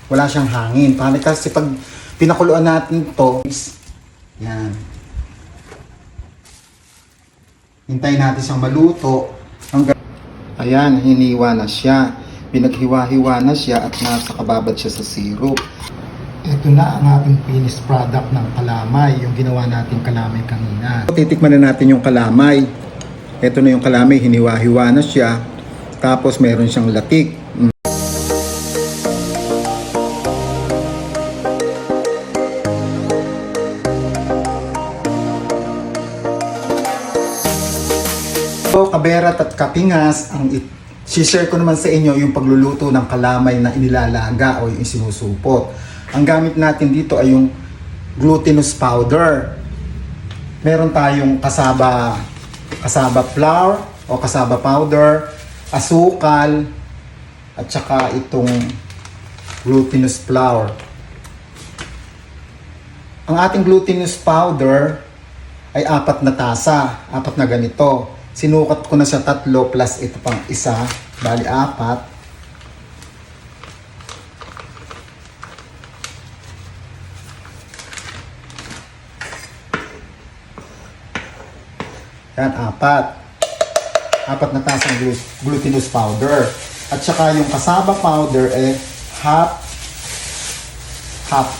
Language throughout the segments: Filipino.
Wala siyang hangin. Kasi pag pinakuluan natin to, yan. Hintayin natin siyang maluto. Ayan, hiniwa na siya. Pinaghiwa-hiwa na siya at nasa kababad siya sa syrup. Ito na ang ating finished product ng kalamay, yung ginawa nating kalamay kanina. Titikman na natin yung kalamay. Ito na yung kalamay, hiniwa-hiwa na siya. Tapos meron siyang latik. Kaberat at kapingas, ang share ko naman sa inyo yung pagluluto ng kalamay na inilalaga o yung sinusupot. Ang gamit natin dito ay yung glutinous powder. Meron tayong kasaba flour o kasaba powder, asukal, at saka itong glutinous flour. Ang ating glutinous powder ay 4 na tasa, 4 na ganito. Sinukat ko na siya 3 plus ito pang isa, bali 4. Yan, 4 na tasang glutinous powder. At saka yung kasaba powder half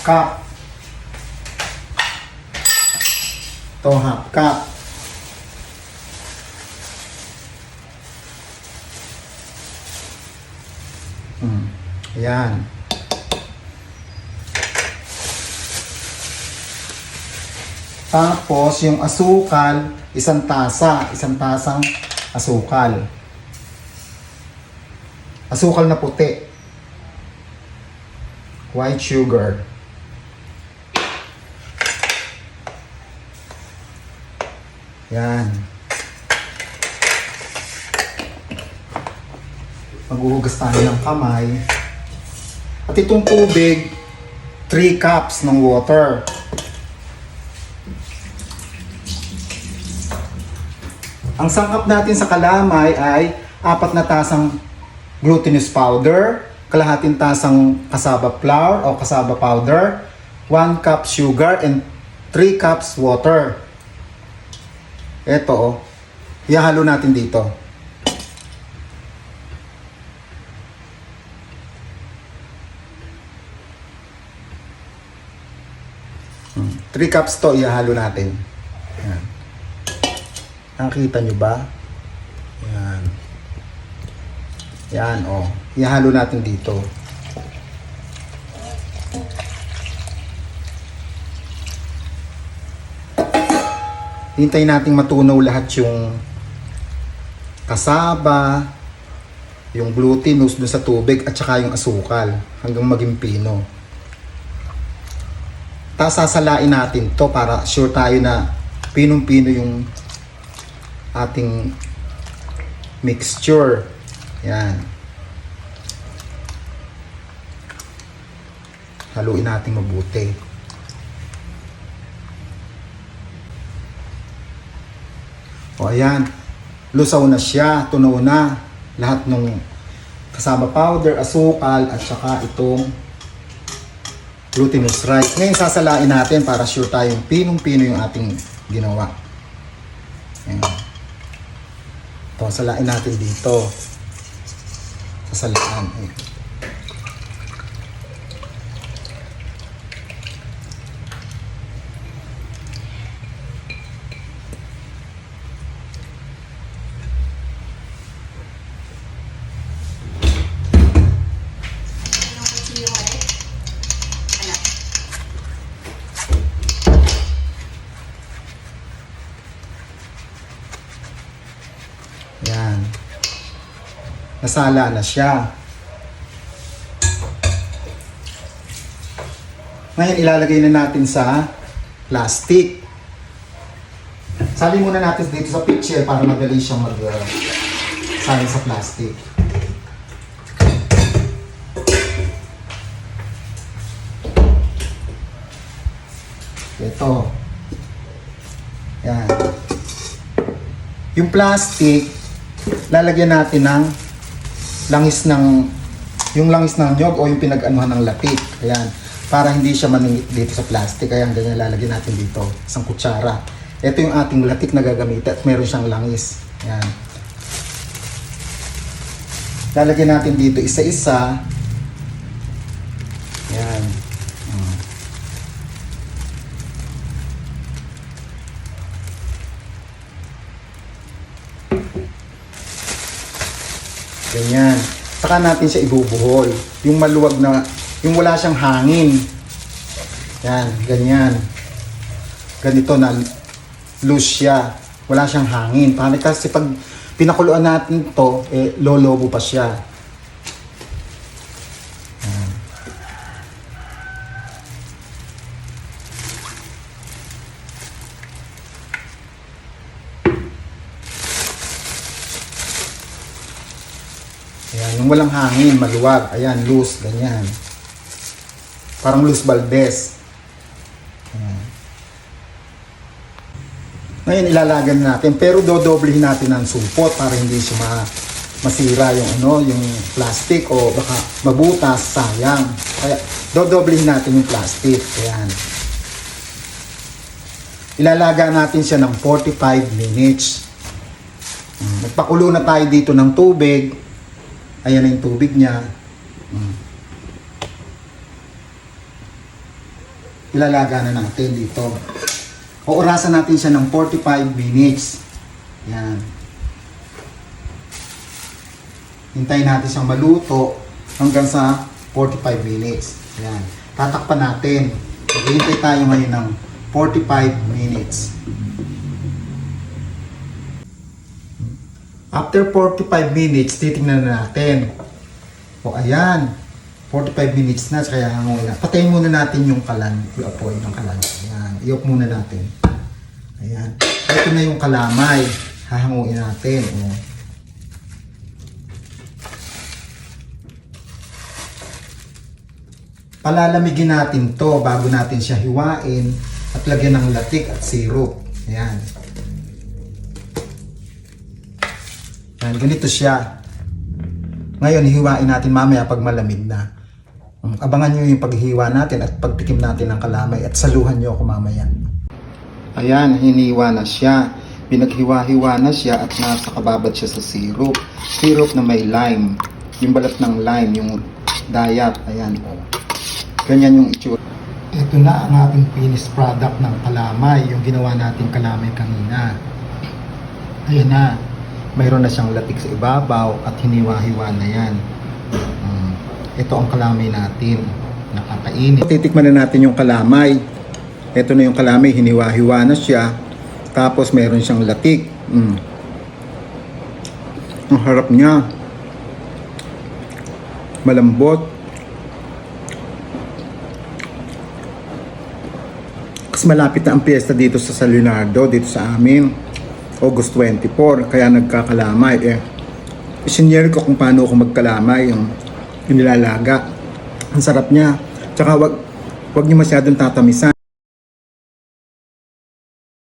cup. Ito, half cup. Ayan. Tapos yung asukal, 1 tasa, 1 tasang asukal. Asukal na puti. White sugar. Yan. Maghuhugas tayo ng kamay. At itong tubig, 3 cups ng water. Ang sangkap natin sa kalamay ay 4 na tasang glutinous powder, kalahating tasang kasaba flour o kasaba powder, 1 cup sugar, and 3 cups water. Ito, ihahalo natin dito. 3 cups to, ihahalo natin. Yan. Nakikita nyo ba? Yan. Yan, oh. Ihahalo natin dito. Hintayin natin matunaw lahat yung kasaba, yung glutinous dun sa tubig, at saka yung asukal hanggang maging pino. Tapos sasalain natin to para sure tayo na pinong-pino yung ating mixture. Yan. Haluin natin mabuti. O ayan, lusaw na siya, tunaw na lahat ng kasama powder, asukal, at saka itong glutinous rice. Ngayon sasalain natin para sure tayong pinong-pino yung ating ginawa. Ayan. Ito, salain natin dito. Sasalaan. Ayan. Yan. Nasala na siya. Ngayon ilalagay na natin sa plastic. Sali muna natin dito sa pitcher para madali siyang sali sa plastic. Ito. Yan. Yung plastic, lalagyan natin ng langis ng yung langis ng nyog o yung pinag-anuhan ng latik. Ayan. Para hindi siya maningit dito sa plastic. Ayan, ganyan lalagyan natin dito. Isang kutsara. Ito yung ating latik na gagamitin at meron siyang langis. Ayan. Lalagyan natin dito isa-isa. Ayan. Ganyan. Saka natin siya ibubuhol. Yung maluwag na, yung wala siyang hangin. Yan, ganyan. Ganito na loose siya. Wala siyang hangin. Kasi pag pinakuluan natin to, lolobo pa siya. Yan. Ayan, yung walang hangin, maluwag. Ayan, loose, ganyan. Parang loose Valdez. Ayan. Ngayon, ilalagan natin. Pero dodoblehin natin ang supot para hindi siya masira yung plastic o baka mabutas, sayang. Kaya, dodoblehin natin yung plastic. Ayan. Ilalaga natin siya ng 45 minutes. Nagpakulo na tayo dito ng tubig. Ayan na yung tubig niya. Ilalaga na natin dito. Orasan natin siya ng 45 minutes. Yan. Hintayin natin siyang maluto hanggang sa 45 minutes. Yan. Tatakpan natin. Hintay tayo ngayon ng 45 minutes. After 45 minutes, titingnan na natin. O ayan. 45 minutes na, kaya hanguin na. Patayin muna natin yung kalan, yung apoy ng kalan. Ayan, i-off muna natin. Ayan. Ito na yung kalamay. Hahanguin natin. O. Palalamigin natin to bago natin siya hiwain at lagyan ng latik at syrup. Ayan. Ayan, ganito siya. Ngayon, hiwain natin mamaya pag malamig na. Abangan nyo yung paghiwa natin at pagtikim natin ng kalamay at saluhan nyo ako mamaya. Ayan, hiniwa na siya. Pinaghiwa-hiwa na siya at nasa kababad siya sa syrup. Syrup na may lime. Yung balat ng lime, yung dayat. Ayan, o. Ganyan yung itsura. Ito na ang ating finished product ng kalamay. Yung ginawa natin kalamay kanina. Ayan na. Mayroon na siyang latik sa ibabaw at hiniwa-hiwa na yan. Ito ang kalamay natin. Nakakainit. Titikman na natin yung kalamay. Ito na yung kalamay. Hiniwa-hiwa na siya. Tapos mayroon siyang latik. Ang harap niya. Malambot. Kasi malapit na ang piyesta dito sa San Leonardo. Dito sa amin. August 24. Kaya nagkakalamay. Isinyer ko kung paano ako magkalamay. Yung nilalaga. Ang sarap niya. Tsaka wag niyo masyadong tatamisan.